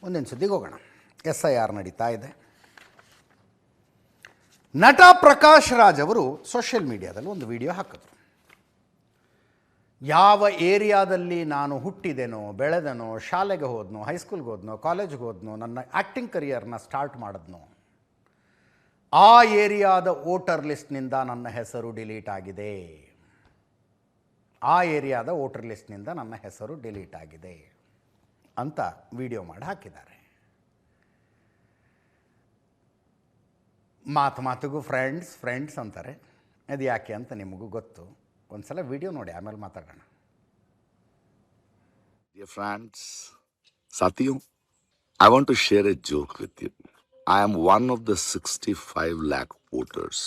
ಮುಂದಿನ ಸುದ್ದಿಗೆ ಹೋಗೋಣ. SIR ನಡೀತಾ ಇದೆ. ನಟ ಪ್ರಕಾಶ್ ರಾಜ್ ಅವರು ಸೋಷಿಯಲ್ ಮೀಡಿಯಾದಲ್ಲಿ ಒಂದು ವಿಡಿಯೋ ಹಾಕಿದ್ರು. ಯಾವ ಏರಿಯಾದಲ್ಲಿ ನಾನು ಹುಟ್ಟಿದೆನೋ, ಬೆಳೆದನೋ, ಶಾಲೆಗೆ ಹೋದ್ನೋ, ಹೈಸ್ಕೂಲ್ಗೆ ಹೋದ್ನೋ, ಕಾಲೇಜ್ಗೆ ಹೋದ್ನೋ, ನನ್ನ ಆ್ಯಕ್ಟಿಂಗ್ ಕರಿಯರ್ನ ಸ್ಟಾರ್ಟ್ ಮಾಡಿದ್ನೋ, ಆ ಏರಿಯಾದ ವೋಟರ್ ಲಿಸ್ಟ್ನಿಂದ ನನ್ನ ಹೆಸರು ಡಿಲೀಟ್ ಆಗಿದೆ. ಆ ಏರಿಯಾದ ವೋಟರ್ ಲಿಸ್ಟ್ನಿಂದ ನನ್ನ ಹೆಸರು ಡಿಲೀಟ್ ಆಗಿದೆ ಅಂತ ವಿಡಿಯೋ ಮಾಡಿ ಹಾಕಿದ್ದಾರೆ. ಮಾತಿಗೂ ಫ್ರೆಂಡ್ಸ್ ಅಂತಾರೆ. ಅದು ಯಾಕೆ ಅಂತ ನಿಮಗೂ ಗೊತ್ತು. ಒಂದು ಸಲ ವಿಡಿಯೋ ನೋಡಿ, ಆಮೇಲೆ ಮಾತಾಡೋಣ. Dear friends, Sathiyo, I want to share a joke with you. I am one of the 65 lakh voters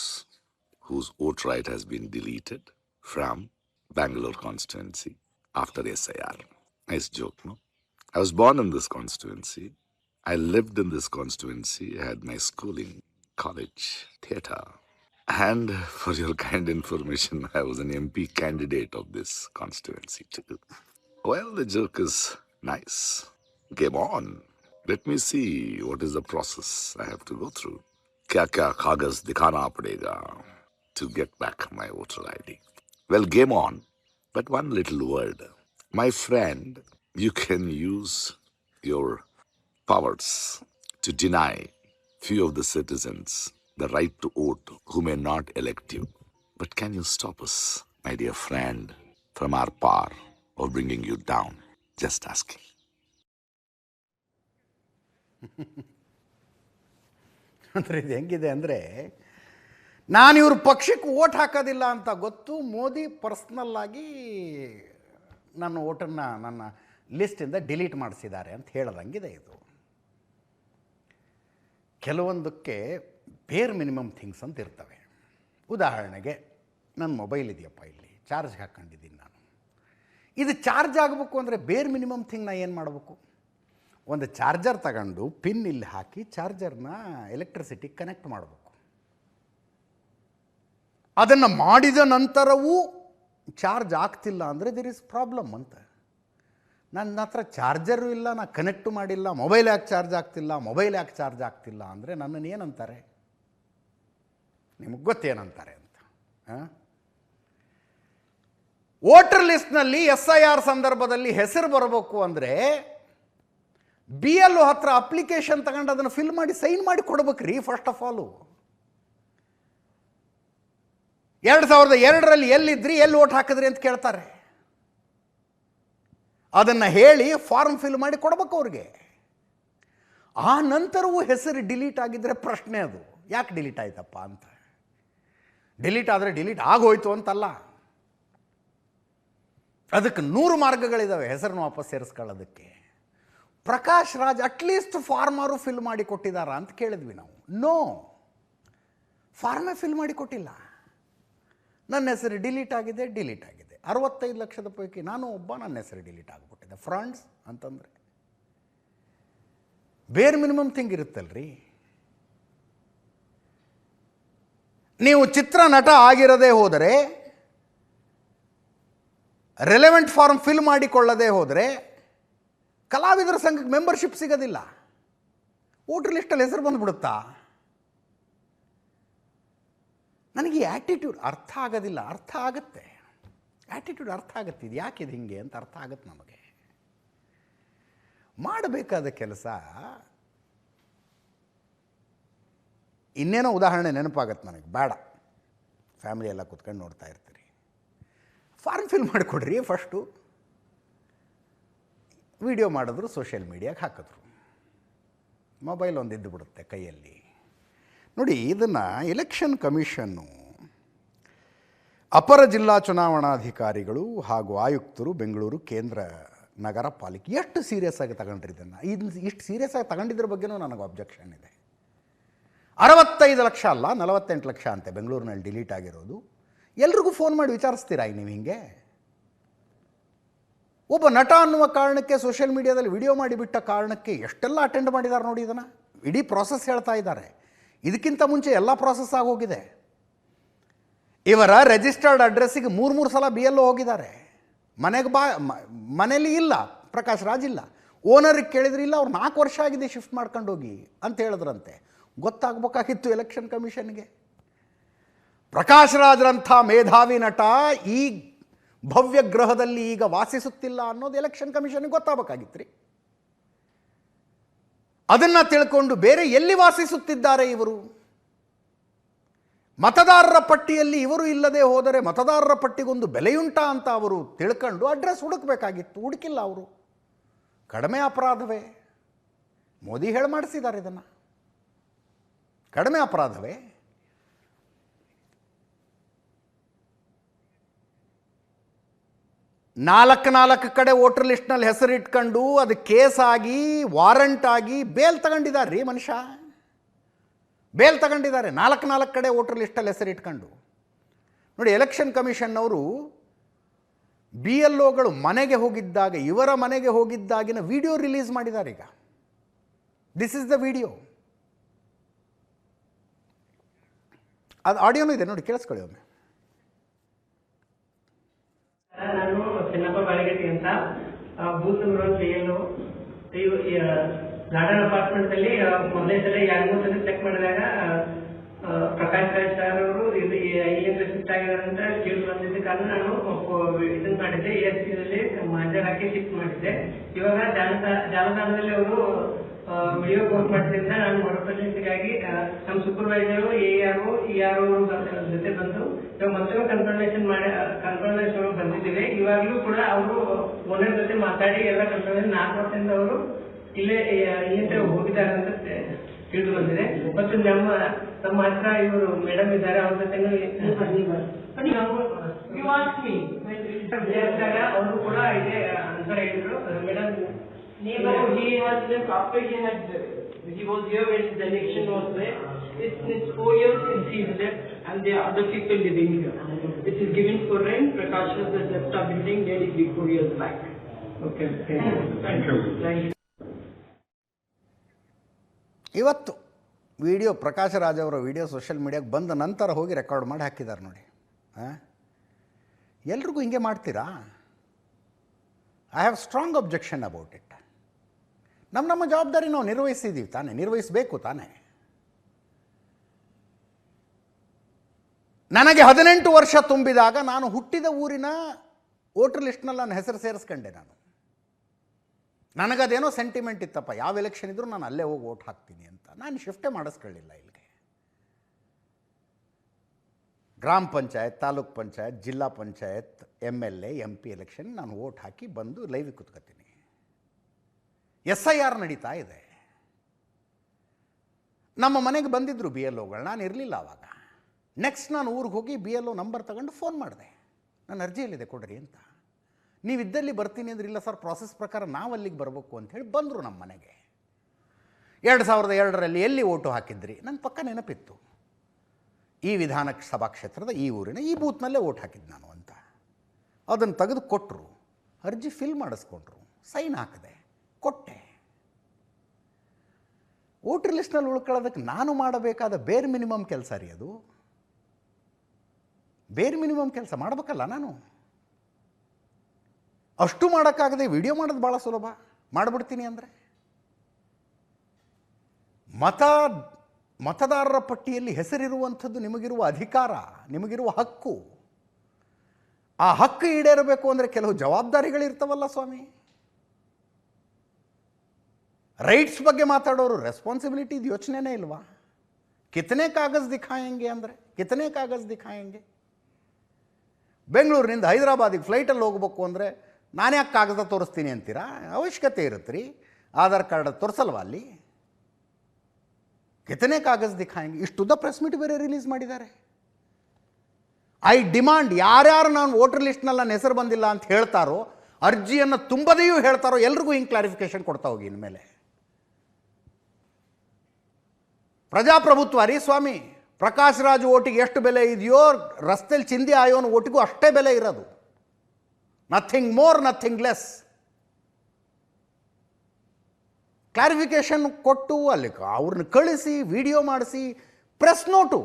whose vote right has been deleted from Bangalore constituency after SIR. Nice joke, no? I was born in this constituency. I lived in this constituency. I had my schooling, college, theatre. And for your kind information, I was an MP candidate of this constituency too. Well, the joke is nice. Game on. Let me see what is the process I have to go through. Kya kagaz dikhana padega to get back my voter ID. Well, game on. But one little word. My friend, you can use your powers to deny few of the citizens the right to vote who may not elect you. But can you stop us, my dear friend, from our power of bringing you down? Just asking. ಅಂದರೆ ಇದು ಹೆಂಗಿದೆ ಅಂದರೆ, ನಾನು ಇವ್ರ ಪಕ್ಷಕ್ಕೆ vote ಹಾಕೋದಿಲ್ಲ ಅಂತ ಗೊತ್ತು, ಮೋದಿ ಪರ್ಸ್ನಲ್ಲಾಗಿ ನನ್ನ ಓಟನ್ನು ನನ್ನ ಲಿಸ್ಟಿಂದ ಡಿಲೀಟ್ ಮಾಡಿಸಿದ್ದಾರೆ ಅಂತ ಹೇಳ್ದಂಗಿದೆ ಇದು. ಕೆಲವೊಂದಕ್ಕೆ ಬೇರ್ ಮಿನಿಮಮ್ ಥಿಂಗ್ಸ್ ಅಂತ ಇರ್ತವೆ. ಉದಾಹರಣೆಗೆ, ನನ್ನ ಮೊಬೈಲ್ ಇದೆಯಪ್ಪ, ಇಲ್ಲಿ ಚಾರ್ಜ್ಗೆ ಹಾಕ್ಕೊಂಡಿದ್ದೀನಿ ನಾನು. ಇದು ಚಾರ್ಜ್ ಆಗಬೇಕು ಅಂದರೆ ಬೇರ್ ಮಿನಿಮಮ್ ಥಿಂಗ್ ನಾನು ಏನು ಮಾಡಬೇಕು? ಒಂದು ಚಾರ್ಜರ್ ತಗೊಂಡು ಪಿನ್ ಇಲ್ಲಿ ಹಾಕಿ ಚಾರ್ಜರ್ನ ಎಲೆಕ್ಟ್ರಿಸಿಟಿಗೆ ಕನೆಕ್ಟ್ ಮಾಡಬೇಕು. ಅದನ್ನು ಮಾಡಿದ ನಂತರವೂ ಚಾರ್ಜ್ ಆಗ್ತಿಲ್ಲ ಅಂದರೆ ದೇರ್ ಇಸ್ ಪ್ರಾಬ್ಲಮ್ ಅಂತ. ನನ್ನ ಹತ್ರ ಚಾರ್ಜರು ಇಲ್ಲ, ನಾನು ಕನೆಕ್ಟು ಮಾಡಿಲ್ಲ, ಮೊಬೈಲ್ ಯಾಕೆ ಚಾರ್ಜ್ ಆಗ್ತಿಲ್ಲ ಅಂದರೆ ನನ್ನನ್ನು ಏನಂತಾರೆ? ನಿಮಗೆ ಗೊತ್ತೇನಂತಾರೆ ಅಂತ. ವೋಟರ್ ಲಿಸ್ಟ್ನಲ್ಲಿ SIR ಸಂದರ್ಭದಲ್ಲಿ ಹೆಸರು ಬರಬೇಕು ಅಂದರೆ BLO ಹತ್ರ ಅಪ್ಲಿಕೇಶನ್ ತಗೊಂಡು ಅದನ್ನು ಫಿಲ್ ಮಾಡಿ ಸೈನ್ ಮಾಡಿ ಕೊಡ್ಬೇಕ್ರಿ. ಫಸ್ಟ್ ಆಫ್ ಆಲು 2002ರಲ್ಲಿ ಎಲ್ಲಿದ್ರಿ, ಎಲ್ಲಿ ಓಟ್ ಹಾಕಿದ್ರಿ ಅಂತ ಕೇಳ್ತಾರೆ. ಅದನ್ನು ಹೇಳಿ ಫಾರ್ಮ್ ಫಿಲ್ ಮಾಡಿ ಕೊಡ್ಬೇಕು ಅವ್ರಿಗೆ. ಆ ನಂತರವೂ ಹೆಸರು ಡಿಲೀಟ್ ಆಗಿದ್ದರೆ ಪ್ರಶ್ನೆ ಅದು, ಯಾಕೆ ಡಿಲೀಟ್ ಆಯ್ತಪ್ಪ ಅಂತ. ಡಿಲೀಟ್ ಆದರೆ ಡಿಲೀಟ್ ಆಗೋಯ್ತು ಅಂತಲ್ಲ, ಅದಕ್ಕೆ 100 ಮಾರ್ಗಗಳಿದ್ದಾವೆ ಹೆಸರನ್ನು ವಾಪಸ್ ಸೇರಿಸ್ಕೊಳ್ಳೋದಕ್ಕೆ. ಪ್ರಕಾಶ್ ರಾಜ್ ಅಟ್ಲೀಸ್ಟ್ ಫಾರ್ಮರು ಫಿಲ್ ಮಾಡಿ ಕೊಟ್ಟಿದ್ದಾರ ಅಂತ ಕೇಳಿದ್ವಿ ನಾವು. ನೋ, ಫಾರ್ಮೇ ಫಿಲ್ ಮಾಡಿ ಕೊಟ್ಟಿಲ್ಲ. ನನ್ನ ಹೆಸರು ಡಿಲೀಟ್ ಆಗಿದೆ. 65 ಲಕ್ಷದ ಪೈಕಿ ನಾನು ಒಬ್ಬ, ನನ್ನ ಹೆಸರು ಡಿಲೀಟ್ ಆಗಿಬಿಟ್ಟಿದೆ. ಫ್ರೆಂಡ್ಸ್ ಅಂತಂದರೆ ಬೇರೆ ಮಿನಿಮಮ್ ಥಿಂಗ್ ಇರುತ್ತಲ್ರಿ. ನೀವು ಚಿತ್ರ ನಟ ಆಗಿರದೇ ಹೋದರೆ, ರೆಲೆವೆಂಟ್ ಫಾರ್ಮ್ ಫಿಲ್ ಮಾಡಿಕೊಳ್ಳದೇ ಹೋದರೆ ಕಲಾವಿದರ ಸಂಘಕ್ಕೆ ಮೆಂಬರ್ಶಿಪ್ ಸಿಗೋದಿಲ್ಲ. ವೋಟರ್ ಲಿಸ್ಟಲ್ಲಿ ಹೆಸರು ಬಂದುಬಿಡುತ್ತಾ? ನನಗೆ ಈ ಆ್ಯಟಿಟ್ಯೂಡ್ ಅರ್ಥ ಆಗೋದಿಲ್ಲ. ಅರ್ಥ ಆಗುತ್ತೆ, ಆ್ಯಟಿಟ್ಯೂಡ್ ಅರ್ಥ ಆಗುತ್ತೆ. ಇದು ಯಾಕಿದು ಹಿಂಗೆ ಅಂತ ಅರ್ಥ ಆಗುತ್ತೆ ನಮಗೆ. ಮಾಡಬೇಕಾದ ಕೆಲಸ ಇನ್ನೇನೋ ಉದಾಹರಣೆ ನೆನಪಾಗತ್ತೆ ನನಗೆ, ಬೇಡ, ಫ್ಯಾಮಿಲಿ ಎಲ್ಲ ಕೂತ್ಕೊಂಡು ನೋಡ್ತಾ ಇರ್ತೀರಿ. ಫಾರ್ಮ್ ಫಿಲ್ ಮಾಡಿಕೊಡ್ರಿ ಫಸ್ಟು. ವಿಡಿಯೋ ಮಾಡಿದ್ರು, ಸೋಷಿಯಲ್ ಮೀಡಿಯಾಗೆ ಹಾಕಿದ್ರು, ಮೊಬೈಲ್ ಒಂದು ಇದ್ದು ಬಿಡುತ್ತೆ ಕೈಯಲ್ಲಿ. ನೋಡಿ, ಇದನ್ನು ಎಲೆಕ್ಷನ್ ಕಮಿಷನ್ನು, ಅಪರ ಜಿಲ್ಲಾ ಚುನಾವಣಾಧಿಕಾರಿಗಳು ಹಾಗೂ ಆಯುಕ್ತರು, ಬೆಂಗಳೂರು ಕೇಂದ್ರ ನಗರ ಪಾಲಿಕೆ ಎಷ್ಟು ಸೀರಿಯಸ್ ಆಗಿ ತಗೊಂಡ್ರಿ ಇದನ್ನು. ಇಷ್ಟು ಸೀರಿಯಸ್ ಆಗಿ ತಗೊಂಡಿದ್ರ ಬಗ್ಗೆನೂ ನನಗೆ ಅಬ್ಜೆಕ್ಷನ್ ಇದೆ. 65 ಲಕ್ಷ ಅಲ್ಲ, 48 ಲಕ್ಷ ಅಂತೆ ಬೆಂಗಳೂರಿನಲ್ಲಿ ಡಿಲೀಟ್ ಆಗಿರೋದು. ಎಲ್ರಿಗೂ ಫೋನ್ ಮಾಡಿ ವಿಚಾರಿಸ್ತೀರಾ ನೀವು ಹಿಂಗೆ? ಒಬ್ಬ ನಟ ಅನ್ನುವ ಕಾರಣಕ್ಕೆ ಸೋಷಿಯಲ್ ಮೀಡಿಯಾದಲ್ಲಿ ವಿಡಿಯೋ ಮಾಡಿಬಿಟ್ಟ ಕಾರಣಕ್ಕೆ ಎಷ್ಟೆಲ್ಲ ಅಟೆಂಡ್ ಮಾಡಿದ್ದಾರೆ ನೋಡಿ. ಇದನ್ನು ಇಡೀ ಪ್ರಾಸೆಸ್ ಹೇಳ್ತಾ ಇದ್ದಾರೆ. ಇದಕ್ಕಿಂತ ಮುಂಚೆ ಎಲ್ಲ ಪ್ರಾಸೆಸ್ ಆಗೋಗಿದೆ. ಇವರ ರಿಜಿಸ್ಟರ್ಡ್ ಅಡ್ರೆಸ್ಸಿಗೆ 3 ಸಲ BLO ಹೋಗಿದ್ದಾರೆ. ಮನೆಯಲ್ಲಿ ಇಲ್ಲ, ಪ್ರಕಾಶ್ ರಾಜ್ ಇಲ್ಲ. ಓನರಿಗೆ ಕೇಳಿದ್ರೆ ಇಲ್ಲ ಅವ್ರು 4 ವರ್ಷ ಆಗಿದೆ ಶಿಫ್ಟ್ ಮಾಡ್ಕೊಂಡು ಹೋಗಿ ಅಂತ ಹೇಳಿದ್ರಂತೆ. ಗೊತ್ತಾಗಬೇಕಾಗಿತ್ತು ಎಲೆಕ್ಷನ್ ಕಮಿಷನ್ಗೆ. ಪ್ರಕಾಶ್ ರಾಜ್ರಂಥ ಮೇಧಾವಿ ನಟ ಈ ಭವ್ಯ ಗ್ರಹದಲ್ಲಿ ಈಗ ವಾಸಿಸುತ್ತಿಲ್ಲ ಅನ್ನೋದು ಎಲೆಕ್ಷನ್ ಕಮಿಷನ್ಗೆ ಗೊತ್ತಾಗಬೇಕಾಗಿತ್ತು ರೀ. ಅದನ್ನು ತಿಳ್ಕೊಂಡು ಬೇರೆ ಎಲ್ಲಿ ವಾಸಿಸುತ್ತಿದ್ದಾರೆ ಇವರು, ಮತದಾರರ ಪಟ್ಟಿಯಲ್ಲಿ ಇವರು ಇಲ್ಲದೆ ಹೋದರೆ ಮತದಾರರ ಪಟ್ಟಿಗೊಂದು ಬೆಲೆಯುಂಟಾ ಅಂತ ಅವರು ತಿಳ್ಕೊಂಡು ಅಡ್ರೆಸ್ ಹುಡುಕಬೇಕಾಗಿತ್ತು. ಹುಡುಕಿಲ್ಲ ಅವರು. ಕಡಿಮೆ ಅಪರಾಧವೇ? ಮೋದಿ ಹೇಳಿ ಮಾಡಿಸಿದ್ದಾರೆ ಇದನ್ನು. ಕಡಿಮೆ ಅಪರಾಧವೇ? ನಾಲ್ಕು ಕಡೆ ವೋಟರ್ ಲಿಸ್ಟ್ನಲ್ಲಿ ಹೆಸರಿಟ್ಕೊಂಡು ಅದು ಕೇಸ್ ಆಗಿ ವಾರಂಟ್ ಆಗಿ ಬೇಲ್ ತಗೊಂಡಿದ್ದಾರೆ ರೀ ಮನುಷ್ಯ. ಬೇಲ್ ತಗೊಂಡಿದ್ದಾರೆ 4 ಕಡೆ ವೋಟರ್ ಲಿಸ್ಟಲ್ಲಿ ಹೆಸರಿಟ್ಕೊಂಡು. ನೋಡಿ, ಎಲೆಕ್ಷನ್ ಕಮಿಷನ್ನವರು BLOಗಳು ಮನೆಗೆ ಹೋಗಿದ್ದಾಗ, ಇವರ ಮನೆಗೆ ಹೋಗಿದ್ದಾಗಿನ ವಿಡಿಯೋ ರಿಲೀಸ್ ಮಾಡಿದ್ದಾರೆ ಈಗ. This is the video. ಅದು ಆಡಿಯೋನೂ ಇದೆ ನೋಡಿ, ಕೇಳಿಸ್ಕೊಳ್ಳಿ ಒಮ್ಮೆ. ನಾನು ಚಿನ್ನಪ್ಪ ಬಾಳಿಗಟ್ಟಿ ಅಂತ booth number BLO. Garden apartment ಅಲ್ಲಿ ಮೊದಲನೇ ಸಲ 2-3 ಸಲ ಚೆಕ್ ಮಾಡಿದಾಗ ಪ್ರಕಾಶ್ ರಾಜ್ ಸರ್ ಅವರು ಇಲ್ಲಿಂದ ಶಿಫ್ಟ್ ಆಗಿದ್ದಾರೆ ಅಂತ ಕೇಳಿ ಬಂದಿದ್ದ ಕಾರಣ ನಾನು ಇದನ್ನ ಮಾಡಿದ್ದೆ. ESPದಲ್ಲಿ ಹಾಜರಾಗಿ ಶಿಫ್ಟ್ ಮಾಡಿದ್ದೆ. ಇವಾಗ ಜಾಲತಾಣದಲ್ಲಿ ಅವರು ವಿಡಿಯೋ ಪೋಸ್ಟ್ ಮಾಡಿದ್ರಿಂದ ನಾನು ಮರುಪರಿಶೀಲನೆಗಾಗಿ ನಮ್ಮ ಸೂಪರ್ವೈಸರು ERO ಜೊತೆ ಬಂದು ಇವಾಗ ಮತ್ತೊಮ್ಮೆ ಕನ್ಫರ್ಮೇಶನ್ ಬಂದಿದ್ದೇವೆ. ಇವಾಗಲೂ ಕೂಡ ಅವರು ಓನರ್ ಜೊತೆ ಮಾತಾಡಿ ಎಲ್ಲ ಕನ್ಫರ್ಮೇಶನ್ 4 ವರ್ಷದಿಂದ ಅವರು ಇಲ್ಲಿಂದ ಹೋಗಿದ್ದಾರೆ ಅಂತ ತಿಳಿದು ಬಂದಿದೆ. ಮತ್ತು ನಮ್ಮ ಹತ್ರ ಇವರು ಮೇಡಮ್ ಇದ್ದಾರೆ, ಅವ್ರ ಜೊತೆ ಅವರು ಕೂಡ ಇದೆ ಅಂತ ಹೇಳಿದ್ರು. Madam he was left after he was here when the election was there. It's 4 years since he left and there are other people living here. It is given for rent. Prakash has left our building nearly 4 years back. Okay. Thank you. ಇವತ್ತು video Prakash Raj ಅವರ video social ಮೀಡಿಯಾಗೆ ಬಂದ ನಂತರ ಹೋಗಿ record ಮಾಡಿ ಹಾಕಿದ್ದಾರೆ ನೋಡಿ. ಎಲ್ರಿಗೂ ಹಿಂಗೆ ಮಾಡ್ತೀರಾ? I have strong objection about it. ನಮ್ಮ ಜವಾಬ್ದಾರಿ ನಾವು ನಿರ್ವಹಿಸಿದ್ದೀವಿ ತಾನೇ, ನಿರ್ವಹಿಸಬೇಕು ತಾನೇ. ನನಗೆ 18 ವರ್ಷ ತುಂಬಿದಾಗ ನಾನು ಹುಟ್ಟಿದ ಊರಿನ ವೋಟರ್ ಲಿಸ್ಟ್ನಲ್ಲಿ ನನ್ನ ಹೆಸರು ಸೇರಿಸ್ಕೊಂಡೆ. ನನಗದೇನೋ ಸೆಂಟಿಮೆಂಟ್ ಇತ್ತಪ್ಪ, ಯಾವ ಎಲೆಕ್ಷನ್ ಇದ್ದರೂ ನಾನು ಅಲ್ಲೇ ಹೋಗಿ ವೋಟ್ ಹಾಕ್ತೀನಿ ಅಂತ. ನಾನು ಶಿಫ್ಟೇ ಮಾಡಿಸ್ಕೊಳ್ಳಿಲ್ಲ ಇಲ್ಲಿಗೆ. ಗ್ರಾಮ ಪಂಚಾಯತ್, ತಾಲೂಕ್ ಪಂಚಾಯತ್, ಜಿಲ್ಲಾ ಪಂಚಾಯತ್, MLA, MP ಎಲೆಕ್ಷನ್ ನಾನು ವೋಟ್ ಹಾಕಿ ಬಂದು ಲೈವಿಗೆ ಕೂತ್ಕೊತೀನಿ. SIR ನಡೀತಾ ಇದೆ. ನಮ್ಮ ಮನೆಗೆ ಬಂದಿದ್ದರು BLOಗಳು, ನಾನು ಇರಲಿಲ್ಲ ಆವಾಗ. ನೆಕ್ಸ್ಟ್ ನಾನು ಊರಿಗೆ ಹೋಗಿ BLO ನಂಬರ್ ತಗೊಂಡು ಫೋನ್ ಮಾಡಿದೆ, ನನ್ನ ಅರ್ಜಿಯಲ್ಲಿದೆ ಕೊಡ್ರಿ ಅಂತ. ನೀವಿದ್ದಲ್ಲಿ ಬರ್ತೀನಿ ಅಂದ್ರೆ, ಇಲ್ಲ ಸರ್ ಪ್ರಾಸೆಸ್ ಪ್ರಕಾರ ನಾವು ಅಲ್ಲಿಗೆ ಬರಬೇಕು ಅಂಥೇಳಿ ಬಂದರು ನಮ್ಮ ಮನೆಗೆ. 2002ರಲ್ಲಿ ಎಲ್ಲಿ ಓಟು ಹಾಕಿದ್ರಿ? ನನ್ನ ಪಕ್ಕ ನೆನಪಿತ್ತು, ಈ ವಿಧಾನಸಭಾ ಕ್ಷೇತ್ರದ ಈ ಊರಿನ ಈ ಬೂತ್ನಲ್ಲೇ ಓಟ್ ಹಾಕಿದ್ದು ನಾನು ಅಂತ. ಅದನ್ನು ತೆಗೆದು ಕೊಟ್ಟರು, ಅರ್ಜಿ ಫಿಲ್ ಮಾಡಿಸ್ಕೊಂಡ್ರು, ಸೈನ್ ಹಾಕಿದೆ, ಕೊಟ್ಟೆ. ವೋಟರ್ ಲಿಸ್ಟ್ನಲ್ಲಿ ಉಳ್ಕೊಳ್ಳೋದಕ್ಕೆ ನಾನು ಮಾಡಬೇಕಾದ ಬೇರ್ ಮಿನಿಮಮ್ ಕೆಲಸ ರೀ ಅದು. ಬೇರ್ ಮಿನಿಮಮ್ ಕೆಲಸ ಮಾಡಬೇಕಲ್ಲ ನಾನು. ಅಷ್ಟು ಮಾಡೋಕ್ಕಾಗದೆ ವಿಡಿಯೋ ಮಾಡೋದು ಭಾಳ ಸುಲಭ, ಮಾಡಿಬಿಡ್ತೀನಿ ಅಂದರೆ. ಮತದಾರರ ಪಟ್ಟಿಯಲ್ಲಿ ಹೆಸರಿರುವಂಥದ್ದು ನಿಮಗಿರುವ ಅಧಿಕಾರ, ನಿಮಗಿರುವ ಹಕ್ಕು. ಆ ಹಕ್ಕು ಈಡೇರಬೇಕು ಅಂದರೆ ಕೆಲವು ಜವಾಬ್ದಾರಿಗಳಿರ್ತಾವಲ್ಲ ಸ್ವಾಮಿ. ರೈಟ್ಸ್ ಬಗ್ಗೆ ಮಾತಾಡೋರು ರೆಸ್ಪಾನ್ಸಿಬಿಲಿಟಿದು ಯೋಚನೆನೇ ಇಲ್ವಾ? ಕಿತನೆ ಕಾಗಜ್ ದಿಖಾಯಂಗೆ ಅಂದರೆ ಕಿತನೆ ಕಾಗಜ್ ದಿಖಾಯಂಗೆ. ಬೆಂಗಳೂರಿನಿಂದ ಹೈದರಾಬಾದಿಗೆ ಫ್ಲೈಟಲ್ಲಿ ಹೋಗ್ಬೇಕು ಅಂದರೆ ನಾನು ಯಾಕೆ ಕಾಗದ ತೋರಿಸ್ತೀನಿ ಅಂತೀರಾ? ಅವಶ್ಯಕತೆ ಇರುತ್ತೆ ರೀ, ಆಧಾರ್ ಕಾರ್ಡ್ ತೋರಿಸಲ್ವಾ ಅಲ್ಲಿ? ಕಿತನೆ ಕಾಗಜ್ ದಿಖಾಯಂಗೆ. ಇಷ್ಟುದ್ದ ಪ್ರೆಸ್ ಮೀಟ್ ಬೇರೆ ರಿಲೀಸ್ ಮಾಡಿದ್ದಾರೆ. ಐ ಡಿಮಾಂಡ್, ಯಾರ್ಯಾರು ನಾನು ವೋಟರ್ ಲಿಸ್ಟ್ನಲ್ಲಿ ನನ್ನ ಹೆಸರು ಬಂದಿಲ್ಲ ಅಂತ ಹೇಳ್ತಾರೋ, ಅರ್ಜಿಯನ್ನು ತುಂಬದೆಯೂ ಹೇಳ್ತಾರೋ, ಎಲ್ರಿಗೂ ಹಿಂಗೆ ಕ್ಲಾರಿಫಿಕೇಶನ್ ಕೊಡ್ತಾ ಹೋಗಿ ಇನ್ಮೇಲೆ. ಪ್ರಜಾಪ್ರಭುತ್ವ ರೀ ಸ್ವಾಮಿ. ಪ್ರಕಾಶ್ ರಾಜ್ ಓಟಿಗೆ ಎಷ್ಟು ಬೆಲೆ ಇದೆಯೋ, ರಸ್ತೆಯಲ್ಲಿ ಚಿಂದಿ ಆಯೋನ ಓಟಿಗೂ ಅಷ್ಟೇ ಬೆಲೆ ಇರೋದು. Nothing more, nothing less. Clarification ಕೊಟ್ಟು ಅಲ್ಲಿ ಅವ್ರನ್ನ ಕಳಿಸಿ, ವಿಡಿಯೋ ಮಾಡಿಸಿ, ಪ್ರೆಸ್ ನೋಟು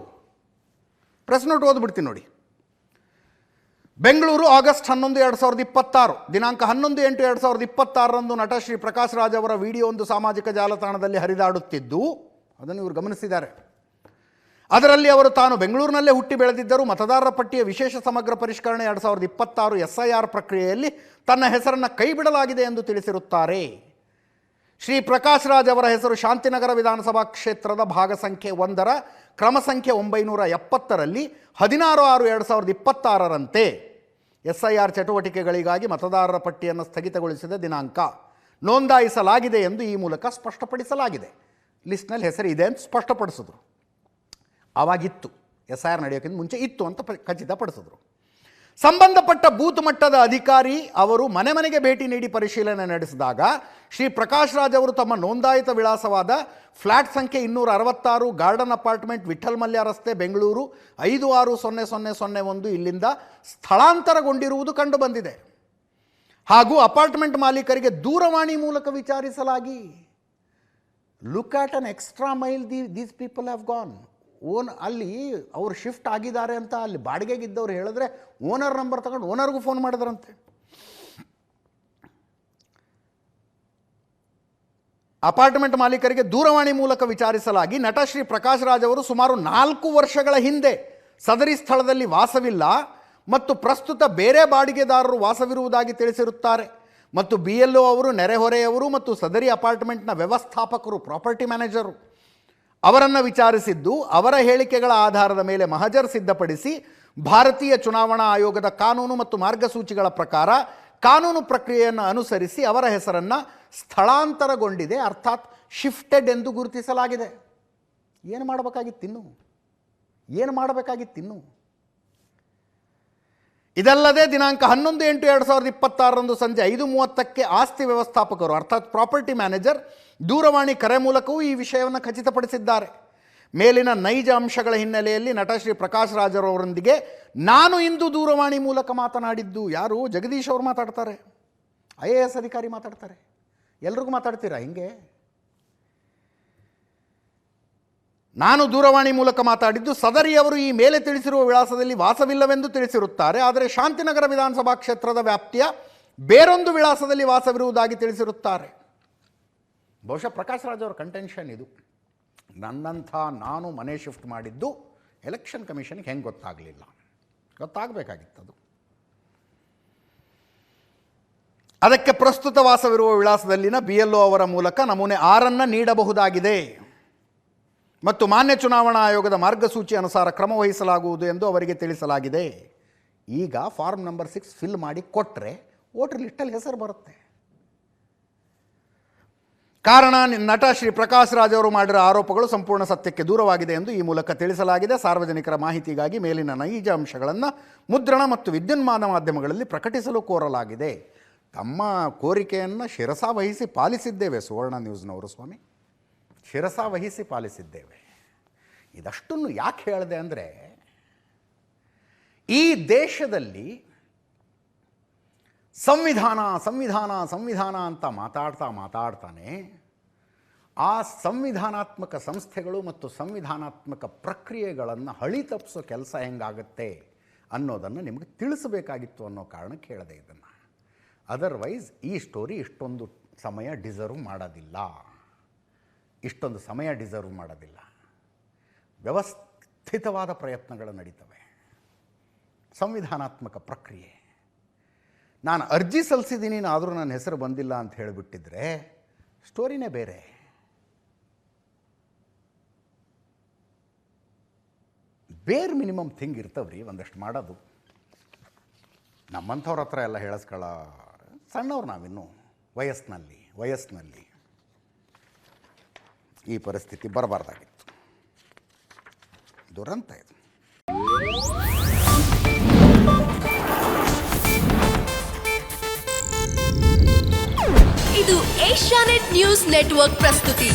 ಓದ್ಬಿಡ್ತೀನಿ ನೋಡಿ. ಬೆಂಗಳೂರು ಆಗಸ್ಟ್ 11, 2026 ದಿನಾಂಕ 11/8/2026 ನಟ ಶ್ರೀ ಪ್ರಕಾಶ್ ರಾಜ್ ಅವರ ವಿಡಿಯೋ ಒಂದು ಸಾಮಾಜಿಕ ಜಾಲತಾಣದಲ್ಲಿ ಹರಿದಾಡುತ್ತಿದ್ದು ಅದನ್ನು ಇವರು ಗಮನಿಸಿದ್ದಾರೆ. ಅದರಲ್ಲಿ ಅವರು ತಾನು ಬೆಂಗಳೂರಿನಲ್ಲೇ ಹುಟ್ಟಿ ಬೆಳೆದಿದ್ದರೂ ಮತದಾರರ ಪಟ್ಟಿಯ ವಿಶೇಷ ಸಮಗ್ರ ಪರಿಷ್ಕರಣೆ 2026 SIR ಪ್ರಕ್ರಿಯೆಯಲ್ಲಿ ತನ್ನ ಹೆಸರನ್ನು ಕೈಬಿಡಲಾಗಿದೆ ಎಂದು ತಿಳಿಸಿರುತ್ತಾರೆ. ಶ್ರೀ ಪ್ರಕಾಶ್ ರಾಜ್ ಅವರ ಹೆಸರು ಶಾಂತಿನಗರ ವಿಧಾನಸಭಾ ಕ್ಷೇತ್ರದ ಭಾಗ ಸಂಖ್ಯೆ 1 ಕ್ರಮ ಸಂಖ್ಯೆ 970ರಲ್ಲಿ 16/6/2026 SIR ಚಟುವಟಿಕೆಗಳಿಗಾಗಿ ಮತದಾರರ ಪಟ್ಟಿಯನ್ನು ಸ್ಥಗಿತಗೊಳಿಸಿದ ದಿನಾಂಕ ನೋಂದಾಯಿಸಲಾಗಿದೆ ಎಂದು ಈ ಮೂಲಕ ಸ್ಪಷ್ಟಪಡಿಸಲಾಗಿದೆ. ಲಿಸ್ಟ್ನಲ್ಲಿ ಹೆಸರು ಇದೆ ಅಂತ ಸ್ಪಷ್ಟಪಡಿಸಿದ್ರು. ಆವಾಗಿತ್ತು, SIR ನಡೆಯೋಕ್ಕಿಂತ ಮುಂಚೆ ಇತ್ತು ಅಂತ ಖಚಿತಪಡಿಸಿದ್ರು. ಸಂಬಂಧಪಟ್ಟ ಬೂತ್ ಮಟ್ಟದ ಅಧಿಕಾರಿ ಅವರು ಮನೆ ಮನೆಗೆ ಭೇಟಿ ನೀಡಿ ಪರಿಶೀಲನೆ ನಡೆಸಿದಾಗ ಶ್ರೀ ಪ್ರಕಾಶ್ ರಾಜ್ ಅವರು ತಮ್ಮ ನೋಂದಾಯಿತ ವಿಳಾಸವಾದ ಫ್ಲ್ಯಾಟ್ ಸಂಖ್ಯೆ 266 ಗಾರ್ಡನ್ ಅಪಾರ್ಟ್ಮೆಂಟ್ ವಿಠಲ್ ಮಲ್ಯ ರಸ್ತೆ ಬೆಂಗಳೂರು 560001 ಇಲ್ಲಿಂದ ಸ್ಥಳಾಂತರಗೊಂಡಿರುವುದು ಕಂಡುಬಂದಿದೆ. ಹಾಗೂ ಅಪಾರ್ಟ್ಮೆಂಟ್ ಮಾಲೀಕರಿಗೆ ದೂರವಾಣಿ ಮೂಲಕ ವಿಚಾರಿಸಲಾಗಿ look at an extra mile these people have gone. ಅಲ್ಲಿ ಅವರು ಶಿಫ್ಟ್ ಆಗಿದ್ದಾರೆ ಅಂತ ಅಲ್ಲಿ ಬಾಡಿಗೆಗಿದ್ದವ್ರು ಹೇಳಿದ್ರೆ ಓನರ್ ನಂಬರ್ ತಗೊಂಡು ಓನರ್ಗೂ ಫೋನ್ ಮಾಡಿದ್ರಂತೆ. ಅಪಾರ್ಟ್ಮೆಂಟ್ ಮಾಲೀಕರಿಗೆ ದೂರವಾಣಿ ಮೂಲಕ ವಿಚಾರಿಸಲಾಗಿ ನಟ ಶ್ರೀ ಪ್ರಕಾಶ್ ರಾಜ್ ಅವರು ಸುಮಾರು 4 ವರ್ಷಗಳ ಹಿಂದೆ ಸದರಿ ಸ್ಥಳದಲ್ಲಿ ವಾಸವಿಲ್ಲ ಮತ್ತು ಪ್ರಸ್ತುತ ಬೇರೆ ಬಾಡಿಗೆದಾರರು ವಾಸವಿರುವುದಾಗಿ ತಿಳಿಸಿರುತ್ತಾರೆ. ಮತ್ತು BLO ಅವರು ನೆರೆಹೊರೆಯವರು ಮತ್ತು ಸದರಿ ಅಪಾರ್ಟ್ಮೆಂಟ್ನ ವ್ಯವಸ್ಥಾಪಕರು ಪ್ರಾಪರ್ಟಿ ಮ್ಯಾನೇಜರು ಅವರನ್ನು ವಿಚಾರಿಸಿದ್ದು ಅವರ ಹೇಳಿಕೆಗಳ ಆಧಾರದ ಮೇಲೆ ಮಹಜರ್ ಸಿದ್ಧಪಡಿಸಿ ಭಾರತೀಯ ಚುನಾವಣಾ ಆಯೋಗದ ಕಾನೂನು ಮತ್ತು ಮಾರ್ಗಸೂಚಿಗಳ ಪ್ರಕಾರ ಕಾನೂನು ಪ್ರಕ್ರಿಯೆಯನ್ನು ಅನುಸರಿಸಿ ಅವರ ಹೆಸರನ್ನು ಸ್ಥಳಾಂತರಗೊಂಡಿದೆ, ಅರ್ಥಾತ್ ಶಿಫ್ಟೆಡ್ ಎಂದು ಗುರುತಿಸಲಾಗಿದೆ. ಏನು ಮಾಡಬೇಕಾಗಿತ್ತಿನ್ನು? ಇದಲ್ಲದೆ ದಿನಾಂಕ 11/8/2026 ಸಂಜೆ 5:30ಕ್ಕೆ ಆಸ್ತಿ ವ್ಯವಸ್ಥಾಪಕರು ಅರ್ಥಾತ್ ಪ್ರಾಪರ್ಟಿ ಮ್ಯಾನೇಜರ್ ದೂರವಾಣಿ ಕರೆ ಮೂಲಕವೂ ಈ ವಿಷಯವನ್ನು ಖಚಿತಪಡಿಸಿದ್ದಾರೆ. ಮೇಲಿನ ನೈಜ ಅಂಶಗಳ ಹಿನ್ನೆಲೆಯಲ್ಲಿ ನಟ ಶ್ರೀ ಪ್ರಕಾಶ್ ರಾಜ್ ಅವರೊಂದಿಗೆ ನಾನು ಇಂದು ದೂರವಾಣಿ ಮೂಲಕ ಮಾತನಾಡಿದ್ದು, ಯಾರು ಜಗದೀಶ್ ಅವರು ಮಾತಾಡ್ತಾರೆ, IAS ಅಧಿಕಾರಿ ಮಾತಾಡ್ತಾರೆ, ಎಲ್ರಿಗೂ ಮಾತಾಡ್ತೀರಾ ಹಿಂಗೆ? ನಾನು ದೂರವಾಣಿ ಮೂಲಕ ಮಾತಾಡಿದ್ದು ಸದರಿಯವರು ಈ ಮೇಲೆ ತಿಳಿಸಿರುವ ವಿಳಾಸದಲ್ಲಿ ವಾಸವಿಲ್ಲವೆಂದು ತಿಳಿಸಿರುತ್ತಾರೆ. ಆದರೆ ಶಾಂತಿನಗರ ವಿಧಾನಸಭಾ ಕ್ಷೇತ್ರದ ವ್ಯಾಪ್ತಿಯ ಬೇರೊಂದು ವಿಳಾಸದಲ್ಲಿ ವಾಸವಿರುವುದಾಗಿ ತಿಳಿಸಿರುತ್ತಾರೆ. ಬಹುಶಃ ಪ್ರಕಾಶ್ ರಾಜ್ ಅವರ ಕಂಟೆನ್ಷನ್ ಇದು. ನಾನು ಮನೆ ಶಿಫ್ಟ್ ಮಾಡಿದ್ದು ಎಲೆಕ್ಷನ್ ಕಮಿಷನ್ಗೆ ಹೆಂಗೆ ಗೊತ್ತಾಗಲಿಲ್ಲ? ಗೊತ್ತಾಗಬೇಕಾಗಿತ್ತದು. ಅದಕ್ಕೆ ಪ್ರಸ್ತುತ ವಾಸವಿರುವ ವಿಳಾಸದಲ್ಲಿನ BLO ಅವರ ಮೂಲಕ ನಮೂನೆ 6 ನೀಡಬಹುದಾಗಿದೆ ಮತ್ತು ಮಾನ್ಯ ಚುನಾವಣಾ ಆಯೋಗದ ಮಾರ್ಗಸೂಚಿ ಅನುಸಾರ ಕ್ರಮ ವಹಿಸಲಾಗುವುದು ಎಂದು ಅವರಿಗೆ ತಿಳಿಸಲಾಗಿದೆ. ಈಗ ಫಾರ್ಮ್ ನಂಬರ್ 6 ಫಿಲ್ ಮಾಡಿ ಕೊಟ್ಟರೆ ವೋಟರ್ ಲಿಸ್ಟಲ್ಲಿ ಹೆಸರು ಬರುತ್ತೆ. ಕಾರಣ ನಟ ಶ್ರೀ ಪ್ರಕಾಶ್ ರಾಜ್ ಅವರು ಮಾಡಿರೋ ಆರೋಪಗಳು ಸಂಪೂರ್ಣ ಸತ್ಯಕ್ಕೆ ದೂರವಾಗಿದೆ ಎಂದು ಈ ಮೂಲಕ ತಿಳಿಸಲಾಗಿದೆ. ಸಾರ್ವಜನಿಕರ ಮಾಹಿತಿಗಾಗಿ ಮೇಲಿನ ನೈಜ ಅಂಶಗಳನ್ನು ಮುದ್ರಣ ಮತ್ತು ವಿದ್ಯುನ್ಮಾನ ಮಾಧ್ಯಮಗಳಲ್ಲಿ ಪ್ರಕಟಿಸಲು ಕೋರಲಾಗಿದೆ. ತಮ್ಮ ಕೋರಿಕೆಯನ್ನು ಶಿರಸಾವಹಿಸಿ ಪಾಲಿಸಿದ್ದೇವೆ ಸುವರ್ಣ ನ್ಯೂಸ್ನವರು ಸ್ವಾಮಿ, ಶಿರಸಾವಹಿಸಿ ಪಾಲಿಸಿದ್ದೇವೆ. ಇದಷ್ಟನ್ನು ಯಾಕೆ ಹೇಳಿದೆ ಅಂದರೆ, ಈ ದೇಶದಲ್ಲಿ ಸಂವಿಧಾನ ಅಂತ ಮಾತಾಡ್ತಾನೆ ಆ ಸಂವಿಧಾನಾತ್ಮಕ ಸಂಸ್ಥೆಗಳು ಮತ್ತು ಸಂವಿಧಾನಾತ್ಮಕ ಪ್ರಕ್ರಿಯೆಗಳನ್ನು ಹಳಿ ತಪ್ಪಿಸೋ ಕೆಲಸ ಹೆಂಗಾಗುತ್ತೆ ಅನ್ನೋದನ್ನು ನಿಮಗೆ ತಿಳಿಸಬೇಕಾಗಿತ್ತು ಅನ್ನೋ ಕಾರಣಕ್ಕೆ ಹೇಳಿದೆ ಇದನ್ನು. ಅದರ್ವೈಸ್ ಈ ಸ್ಟೋರಿ ಇಷ್ಟೊಂದು ಸಮಯ ಡಿಸರ್ವ್ ಮಾಡೋದಿಲ್ಲ. ವ್ಯವಸ್ಥಿತವಾದ ಪ್ರಯತ್ನಗಳು ನಡೀತವೆ. ಸಂವಿಧಾನಾತ್ಮಕ ಪ್ರಕ್ರಿಯೆ. ನಾನು ಅರ್ಜಿ ಸಲ್ಲಿಸಿದ್ದೀನಿ, ಆದರೂ ನನ್ನ ಹೆಸರು ಬಂದಿಲ್ಲ ಅಂತ ಹೇಳಿಬಿಟ್ಟಿದ್ರೆ ಸ್ಟೋರಿನೇ ಬೇರೆ. ಬೇರ್ ಮಿನಿಮಮ್ ಥಿಂಗ್ ಇರ್ತವ್ರಿ ಒಂದಷ್ಟು ಮಾಡೋದು. ನಮ್ಮಂಥವ್ರ ಹತ್ರ ಎಲ್ಲ ಹೇಳಿಸ್ಕೊಳ್ಳೋ ಸಣ್ಣವ್ರು ನಾವಿನ್ನು ವಯಸ್ಸಿನಲ್ಲಿ ಈ ಪರಿಸ್ಥಿತಿ ಬರಬಾರ್ದಾಗಿತ್ತು. ದುರಂತ ಇದು. ಇದು ಏಷ್ಯಾನೆಟ್ ನ್ಯೂಸ್ ನೆಟ್ವರ್ಕ್ ಪ್ರಸ್ತುತಿ.